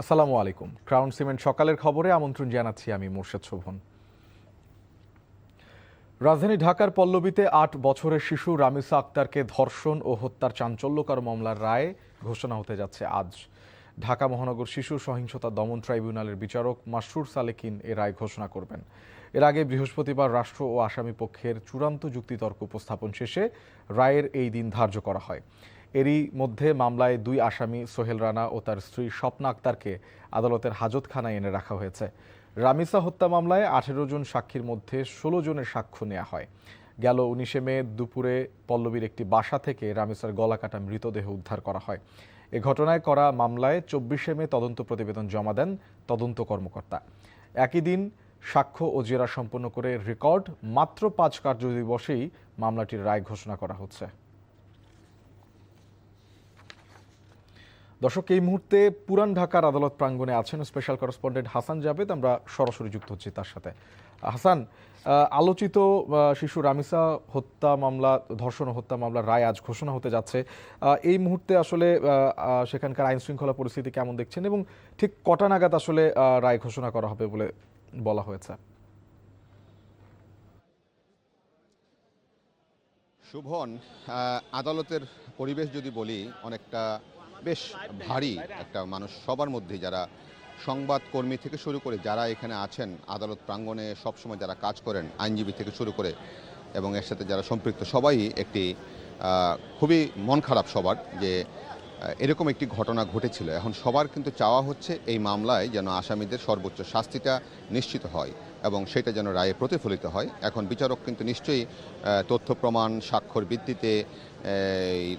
আসসালামু আলাইকুম। Crown cement সকালের খবরে আমন্ত্রণ জানাচ্ছি আমি মোর্শেদ শোভন। রাজধানী ঢাকার পল্লবীতে ৮ বছরের শিশু রামিসা আক্তারকে ধর্ষণ ও হত্যার চাঞ্চল্যকর মামলার রায় ঘোষণা হতে যাচ্ছে আজ। ঢাকা মহানগর শিশু সহিংসতা দমন ট্রাইব্যুনালের বিচারক মাসরুর সালেকিন এ রায় ঘোষণা করবেন। এর আগে বৃহস্পতিবার রাষ্ট্র ও আসামি পক্ষের চূড়ান্ত যুক্তিতর্ক উপস্থাপন শেষে রায়ের এই দিন ধার্য করা হয়। এরই মধ্যে মামলায় দুই আসামি সোহেল রানা ও তার স্ত্রী স্বপ্না আক্তারকে আদালতের হাজতখানায় এনে রাখা হয়েছে। রামিসা হত্যা মামলায় ১৮ জন সাক্ষীর মধ্যে ১৬ জনের সাক্ষ্য নেওয়া হয়। গেল ১৯ মে দুপুরে পল্লবীর একটি বাসা থেকে রামিসার গলাকাটা মৃতদেহ উদ্ধার করা হয়। এ ঘটনায় করা মামলায় ২৪ মে তদন্ত প্রতিবেদন জমা দেন তদন্ত কর্মকর্তা। একই দিন সাক্ষ্য ও জেরা সম্পন্ন করে রেকর্ড মাত্র ৫ কার্যদিবসেই মামলাটির রায় ঘোষণা করা হচ্ছে। দর্শক, এই মুহূর্তে পুরান ঢাকার আদালত প্রাঙ্গণে আছেন স্পেশাল করেসপন্ডেন্ট হাসান জাবেদ। আমরা সরাসরি যুক্ত হচ্ছি তার সাথে। হাসান, আলোচিত শিশু রামিসা হত্যা মামলা, ধর্ষণ ও হত্যা মামলার রায় আজ ঘোষণা হতে যাচ্ছে। এই মুহূর্তে আসলে সেখানকার আইন শৃঙ্খলা পরিস্থিতি কেমন দেখছেন এবং ঠিক কটা নাগাদ আসলে রায় ঘোষণা করা হবে বলে বলা হয়েছে? শুভন, আদালতের পরিবেশ যদি বলি অনেকটা বেশ ভারী একটা মানুষ সবার মধ্যে, যারা সংবাদকর্মী থেকে শুরু করে যারা এখানে আছেন আদালত প্রাঙ্গণে সবসময় যারা কাজ করেন, আইনজীবী থেকে শুরু করে এবং এর সাথে যারা সম্পৃক্ত সবাই একটি খুবই মন খারাপ সবার যে এরকম একটি ঘটনা ঘটেছিল। এখন সবার কিন্তু চাওয়া হচ্ছে এই মামলায় যেন আসামিদের সর্বোচ্চ শাস্তিটা নিশ্চিত হয় এবং সেটা যেন রায়ে প্রতিফলিত হয়। এখন বিচারক কিন্তু নিশ্চয়ই তথ্য প্রমাণ স্বাক্ষর ভিত্তিতে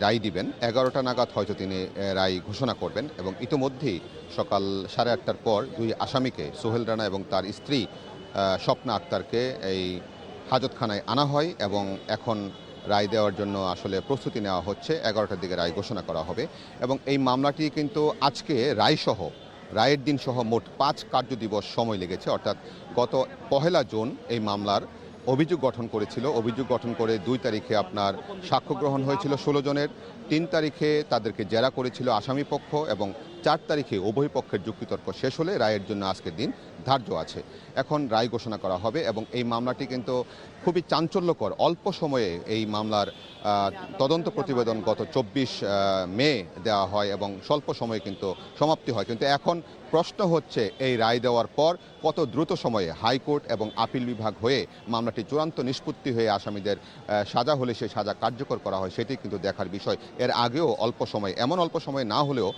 রায় দিবেন। ১১টা নাগাদ হয়তো তিনি রায় ঘোষণা করবেন এবং ইতোমধ্যেই সকাল 8:30টার পর দুই আসামিকে সোহেল রানা এবং তার স্ত্রী স্বপ্না আক্তারকে এই হাজতখানায় আনা হয় এবং এখন রায় দেওয়ার জন্য আসলে প্রস্তুতি নেওয়া হচ্ছে। 11টার দিকে রায় ঘোষণা করা হবে এবং এই মামলাটি কিন্তু আজকে রায়ের দিন সহ মোট ৫ কার্যদিবস সময় লেগেছে। অর্থাৎ গত ১ জুন এই মামলার অভিযোগ গঠন করেছিল। অভিযোগ গঠন করে ২ তারিখে আপনার সাক্ষ্য গ্রহণ হয়েছিল ১৬ জনের। ৩ তারিখে তাদেরকে জেরা করেছিল আসামি পক্ষ এবং ৪ তারিখে উভয় পক্ষের যুক্তিতর্ক শেষ হলে রায়ের জন্য আজকের দিন ধার্য আছে। এখন রায় ঘোষণা করা হবে এবং এই মামলাটি কিন্তু খুবই চাঞ্চল্যকর। অল্প সময়ে এই মামলার তদন্ত প্রতিবেদন গত ২৪ মে দেওয়া হয় এবং স্বল্প সময়ে কিন্তু সমাপ্তি হয়। কিন্তু এখন প্রশ্ন হচ্ছে এই রায় দেওয়ার পর কত দ্রুত সময়ে হাইকোর্ট এবং আপিল বিভাগ হয়ে মামলাটি চূড়ান্ত নিষ্পত্তি হয়ে আসামিদের সাজা হলে সেই সাজা কার্যকর করা হয়, সেটি কিন্তু দেখার বিষয়। এর আগেও অল্প সময়, এমন অল্প সময় না হলেও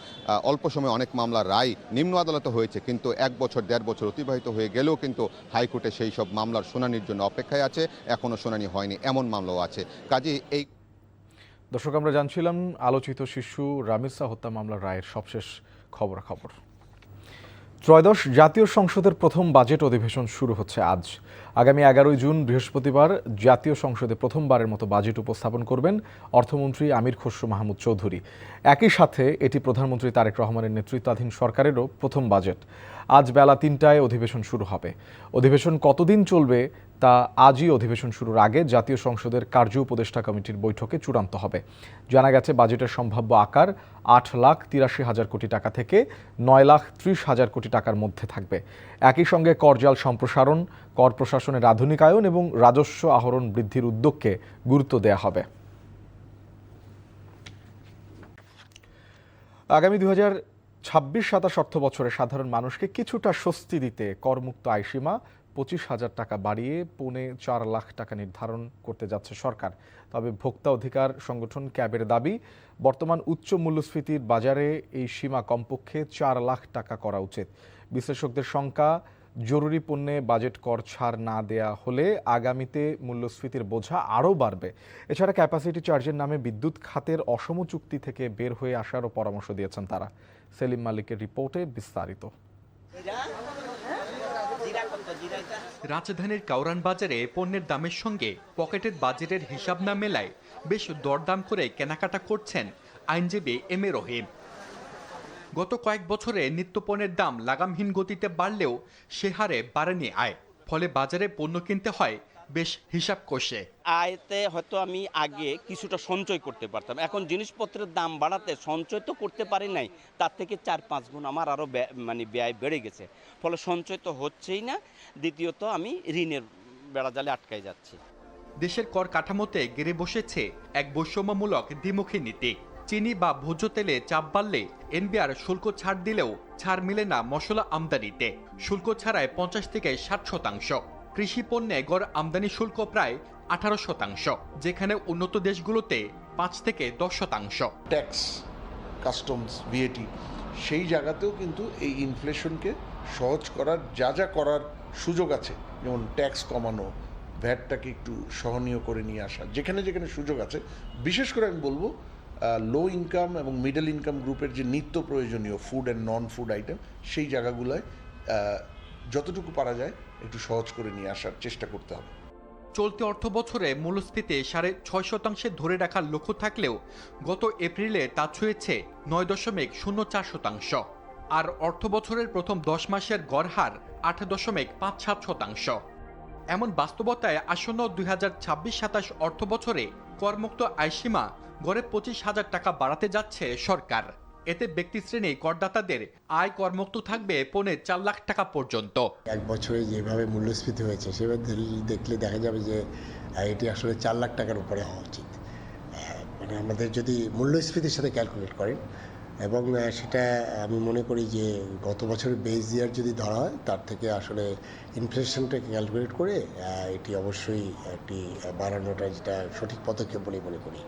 অল্প সময়ে অনেক মামলার রায় নিম্ন আদালতে হয়েছে, কিন্তু ১ বছর ১.৫ বছর অতিবাহিত হয়ে গেলেও কিন্তু হাইকোর্টে সেই সব মামলার শুনানির জন্য অপেক্ষায় আছে। এখনও শুনানি হয়নি, এমন মামলাও আছে। কাজেই এই দর্শক, আমরা জানছিলাম আলোচিত শিশু রামিসা হত্যা মামলার রায়ের সবশেষ খবরাখবর। ত্রয়োদশ জাতীয় সংসদের প্রথম বাজেট অধিবেশন শুরু হচ্ছে আজ। আগামী ১১ জুন বৃহস্পতিবার জাতীয় সংসদে প্রথমবারের মতো বাজেট উপস্থাপন করবেন অর্থমন্ত্রী আমির খসরু মাহমুদ চৌধুরী। একই সাথে এটি প্রধানমন্ত্রী তারেক রহমানের নেতৃত্বাধীন সরকারেরও প্রথম বাজেট। আজ বেলা ৩টায় অধিবেশন শুরু হবে। অধিবেশন কতদিন চলবে তা আজই অধিবেশন শুরুর আগে জাতীয় সংসদের কার্য উপদেষ্টা কমিটির বৈঠকে চূড়ান্ত হবে। জানা গেছে বাজেটের সম্ভাব্য আকার ৮,৮৩,০০০ কোটি টাকা থেকে ৯,৩০,০০০ কোটি টাকার মধ্যে থাকবে। একই সঙ্গে করজাল সম্প্রসারণ, কর প্রশাসনের আধুনিকায়ন এবং রাজস্ব আহরণ বৃদ্ধির উদ্যোগকে গুরুত্ব দেওয়া হবে। আগামী ২০২৬-২৭ অর্থ বছরে সাধারণ মানুষকে কিছুটা স্বস্তি দিতে করমুক্ত আয়সীমা ২৫,০০০ টাকা বাড়িয়ে ৪.৫ লাখ টাকা নির্ধারণ করতে যাচ্ছে সরকার। তবে ভোক্তা অধিকার সংগঠন ক্যাবের দাবি, বর্তমান উচ্চ মূল্যস্ফীতির বাজারে এই সীমা কমপক্ষে ৪ লাখ টাকা করা উচিত। বিশ্লেষকদের শঙ্কা, জরুরি পণ্যে বাজেট কর ছাড় না দেয়া হলে আগামীতে মূল্যস্ফীতির বোঝা আরও বাড়বে। এছাড়া ক্যাপাসিটি চার্জের নামে বিদ্যুৎ খাতের অসম চুক্তি থেকে বের হয়ে আসারও পরামর্শ দিয়েছেন তারা। সেলিম মালিকের রিপোর্টে বিস্তারিত। রাজধানীর কাউরান বাজারে পণ্যের দামের সঙ্গে পকেটের বাজেটের হিসাব না মেলায় বেশ দরদাম করে কেনাকাটা করছেন আইনজীবী এম এ রহিম। গত কয়েক বছরে নিত্যপণ্যের দাম লাগামহীন গতিতে বাড়লেও সে হারে বাড়েনি আয়। ফলে বাজারে পণ্য কিনতে হয় বেশ হিসাব কষে। আয়তে হয়তো আমি আগে কিছুটা সঞ্চয় করতে পারতাম, এখন জিনিসপত্রের দাম বাড়াতে সঞ্চয় তো করতে পারি নাই, তার থেকে 4-5 গুণ আমার আরও ব্যয় বেড়ে গেছে। ফলে সঞ্চয় তো হচ্ছেই না, দ্বিতীয়ত আমি ঋণের বেড়াজালে আটকাই যাচ্ছি। দেশের কর কাঠামোতে গেড়ে বসেছে এক বৈষম্যমূলক দ্বিমুখী নীতি। চিনি বা ভোজ্য তেলে চাপ বাড়লে এনবিআর শুল্ক ছাড় দিলেও ছাড় মিলে না মশলা আমদানিতে। শুল্ক ছাড়ায় 50 থেকে 60%। কৃষি পণ্যে গড় আমদানি শুল্ক প্রায় 18%, যেখানে উন্নত দেশগুলোতে 5 থেকে 10%। ট্যাক্স, কাস্টমস, ভিএটি সেই জায়গাতেও কিন্তু এই ইনফ্লেশনকে সহজ করার যা করার সুযোগ আছে, যেমন ট্যাক্স কমানো, ভ্যাটটাকে একটু সহনীয় করে নিয়ে আসা, যেখানে যেখানে সুযোগ আছে। বিশেষ করে আমি বলবো লো ইনকাম এবং মিডল ইনকাম গ্রুপের যে নিত্য প্রয়োজনীয় food and non food item, সেই জায়গাগুলোয় যতটুকু পারা যায় একটু সহজ করে নিয়ে আসার চেষ্টা করতে হবে। চলতি অর্থ বছরে মূল্যস্ফীতি 6.5% ধরে রাখার লক্ষ্য থাকলেও গত এপ্রিলে তা ছুঁয়েছে 9.04%। আর অর্থ বছরের প্রথম 10 মাসের গড় হার 8.57%। এমন বাস্তবতায় আসন্ন 2026-27 অর্থ বছরে করমুক্ত আয়সীমা গড়ে 25,000 টাকা বাড়াতে যাচ্ছে সরকার। এতে ব্যক্তিশ্রেণী করদাতাদের আয় করমুক্ত থাকবে পৌনে 4 লাখ টাকা পর্যন্ত। এক বছরে যেভাবে মূল্যস্ফীতি হয়েছে সেভাবে দেখলে দেখা যাবে যে এটি আসলে 4 লাখ টাকার উপরে হওয়া উচিত। মানে আমাদের যদি মূল্যস্ফীতির সাথে ক্যালকুলেট করেন, এবং সেটা আমি মনে করি যে গত বছরের বেস ইয়ার যদি ধরা হয়, তার থেকে আসলে ইনফ্লেশনটাকে ক্যালকুলেট করে এটি অবশ্যই একটি বাড়ানোটা যেটা সঠিক পদক্ষেপ বলে মনে করি।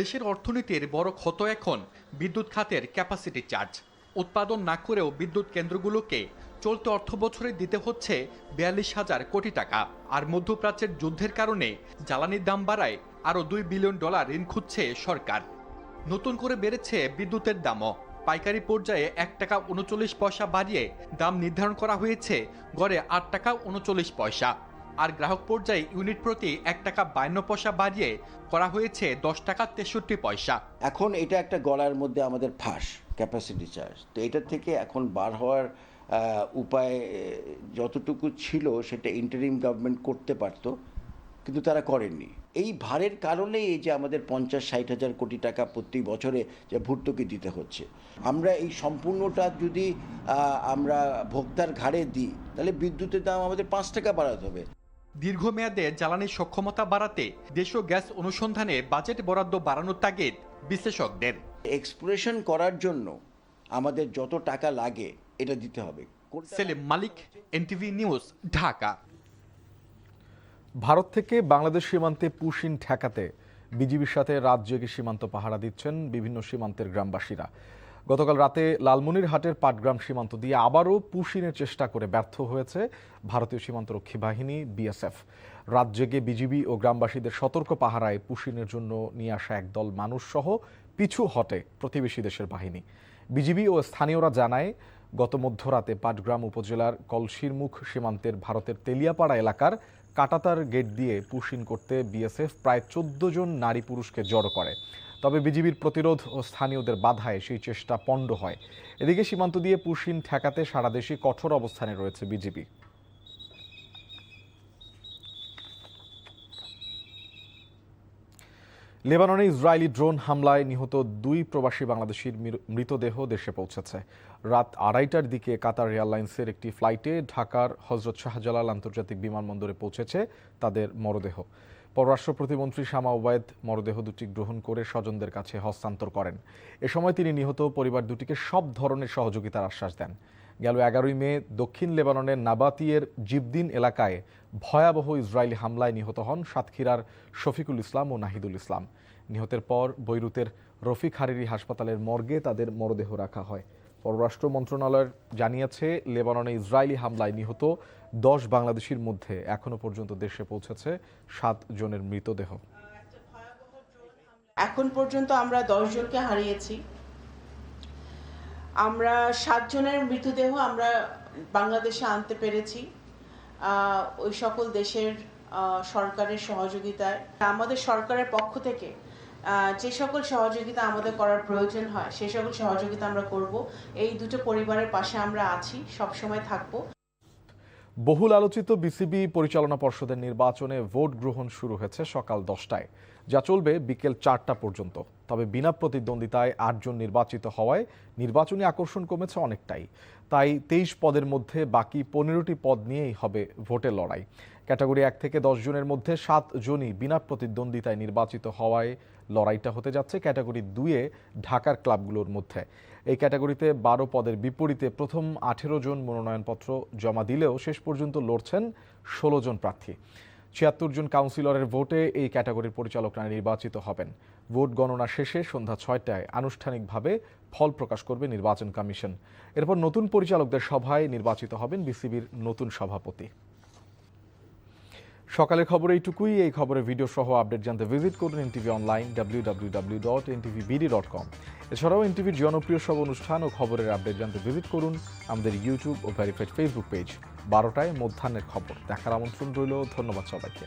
দেশের অর্থনীতির বড় ক্ষত এখন বিদ্যুৎ খাতের ক্যাপাসিটি চার্জ। উৎপাদন না করেও বিদ্যুৎ কেন্দ্রগুলোকে চলতি অর্থ বছরে দিতে হচ্ছে 42,000 কোটি টাকা। আর মধ্যপ্রাচ্যের যুদ্ধের কারণে জ্বালানির দাম বাড়ায় আরও $2 বিলিয়ন ঋণ খুঁজছে সরকার। নতুন করে বেড়েছে বিদ্যুতের দামও। পাইকারি পর্যায়ে 1 টাকা 39 পয়সা বাড়িয়ে দাম নির্ধারণ করা হয়েছে গড়ে 8 টাকা 39 পয়সা। আর গ্রাহক পর্যায়ে ইউনিট প্রতি 1 টাকা 52 পয়সা বাড়িয়ে করা হয়েছে 10 টাকা 63 পয়সা। এখন এটা একটা গলার মধ্যে আমাদের ফাঁস, ক্যাপাসিটি চার্জ। তো এটা থেকে এখন বার হওয়ার উপায় যতটুকু ছিল সেটা ইন্টারিম গভর্নমেন্ট করতে পারতো, কিন্তু তারা করেননি। এই ভারের কারণেই এই যে আমাদের 50-60 হাজার কোটি টাকা প্রতি বছরে যে ভর্তুকি দিতে হচ্ছে, আমরা এই সম্পূর্ণটা যদি আমরা ভোক্তার ঘাড়ে দিই, তাহলে বিদ্যুতের দাম আমাদের 5 টাকা বাড়াতে হবে। দীর্ঘমেয়াদে জ্বালানির সক্ষমতা বাড়াতে দেশীয় গ্যাস অনুসন্ধানে বাজেট বরাদ্দ বাড়ানোর তাগিদ বিশ্লেষকদের। এক্সপ্লোরেশন করার জন্য আমাদের যত টাকা লাগে এটা দিতে হবে। সেলিম মালিক, এনটিভি নিউজ, ঢাকা। ভারত থেকে বাংলাদেশ সীমান্তে পুশিন ঠেকাতে বিজিবির সাথে রাত জেগে সীমান্ত পাহারা দিচ্ছেন বিভিন্ন সীমান্তের গ্রামবাসীরা। গতকাল রাতে লালমনিরহাটের পাটগ্রাম সীমান্ত দিয়ে আবারও পুশিনের চেষ্টা করে ব্যর্থ হয়েছে ভারতীয় সীমান্তরক্ষী বাহিনী বিএসএফ। রাত জেগে বিজিবি ও গ্রামবাসীদের সতর্ক পাহারায় পুশিনের জন্য নিয়ে আসা একদল মানুষ সহ পিছু হটে প্রতিবেশী দেশের বাহিনী। বিজিবি ও স্থানীয়রা জানায়, গত মধ্যরাতে পাটগ্রাম উপজেলার কলসিরমুখ সীমান্তের ভারতের তেলিয়াপাড়া এলাকার কাটাতার গেট দিয়ে পুশিন করতে বিএসএফ প্রায় 14 জন নারী পুরুষকে জড়ো করে। তবে বিজিবির প্রতিরোধ ও স্থানীয়দের বাধায় সেই চেষ্টা পণ্ড হয়। এদিকে সীমান্ত দিয়ে পুশিন ঠেকাতে সারা দেশে কঠোর অবস্থানে রয়েছে বিজিবি। লেবাননে ইসরায়েলি ড্রোন হামলায় নিহত 2 প্রবাসী বাংলাদেশির মৃতদেহ দেশে পৌঁছেছে। রাত 2:30টার দিকে কাতার এয়ারলাইন্সের একটি ফ্লাইটে ঢাকার হজরত শাহজালাল আন্তর্জাতিক বিমানবন্দরে পৌঁছেছে তাদের মরদেহ। পররাষ্ট্র প্রতিমন্ত্রী শামা ওবায়েদ মরদেহ দুটি গ্রহণ করে স্বজনদের কাছে হস্তান্তর করেন। এ সময় তিনি নিহত পরিবার দুটিকে সব ধরনের সহযোগিতার আশ্বাস দেন। গেল 11 মে দক্ষিণ লেবাননের নাবাতিয়ের জিবদিন এলাকায় ভয়াবহ ইসরায়েলি হামলায় নিহত হন সাতক্ষীরার শফিকুল ইসলাম ও নাহিদুল ইসলাম। নিহতের পর বৈরুতের রফিক হারিরি হাসপাতালের মর্গে তাদের মরদেহ রাখা হয়। পররাষ্ট্র মন্ত্রণালয় জানিয়েছে, লেবাননে ইসরায়েলি হামলায় নিহত 10 বাংলাদেশির মধ্যে এখনো পর্যন্ত দেশে পৌঁছেছে 7 জনের মৃতদেহ। এখন পর্যন্ত আমরা 10 জনকে হারিয়েছি। আমরা 7 জনের মৃতদেহ আমরা বাংলাদেশে আনতে পেরেছি ওই সকল দেশের সরকারের সহযোগিতায়। আমাদের সরকারের পক্ষ থেকে যে সকল সহযোগিতা আমাদের করার প্রয়োজন হয় সেই সকল সহযোগিতা আমরা করব। এই দুটো পরিবারের পাশে আমরা আছি, সব সময় থাকব। বহুল আলোচিত বিসিবি পরিচালনা পর্ষদের নির্বাচনে ভোট গ্রহণ শুরু হয়েছে সকাল 10টায়, যা চলবে বিকেল 4টা পর্যন্ত। তবে বিনা প্রতিদ্বন্দ্বিতায় 8 জন নির্বাচিত হওয়ায় নির্বাচনী আকর্ষণ কমেছে অনেকটাই। তাই 23 পদের মধ্যে বাকি 15টি পদ নিয়েই হবে ভোটের লড়াই। ক্যাটাগরি 1 থেকে 10 জনের মধ্যে 7 জনই বিনা প্রতিদ্বন্দ্বিতায় নির্বাচিত হওয়ায় লড়াইটা হতে যাচ্ছে ক্যাটাগরি 2-এ ঢাকার ক্লাবগুলোর মধ্যে। এই ক্যাটাগরিতে 12 পদের বিপরীতে প্রথম 18 জন মনোনয়নপত্র জমা দিলেও শেষ পর্যন্ত লড়ছেন 16 জন প্রার্থী। 76 জন কাউন্সিলরের ভোটে এই ক্যাটাগরির পরিচালকরা নির্বাচিত হবেন। ভোট গণনা শেষে সন্ধ্যা 6টায় আনুষ্ঠানিকভাবে ফল প্রকাশ করবে নির্বাচন কমিশন। এরপর নতুন পরিচালকদের সভায় নির্বাচিত হবেন বিসিবির নতুন সভাপতি। সকালের খবর এইটুকুই। এই খবরের ভিডিও সহ আপডেট জানতে ভিজিট করুন এনটিভি অনলাইন www.ntvbd.com। এছাড়াও এনটিভির জনপ্রিয় সব অনুষ্ঠান ও খবরের আপডেট জানতে ভিজিট করুন আমাদের ইউটিউব ও ভেরিফাইড ফেসবুক পেজ। 12টায় মধ্যাহ্নের খবর দেখার আমন্ত্রণ রইল। ধন্যবাদ সবাইকে।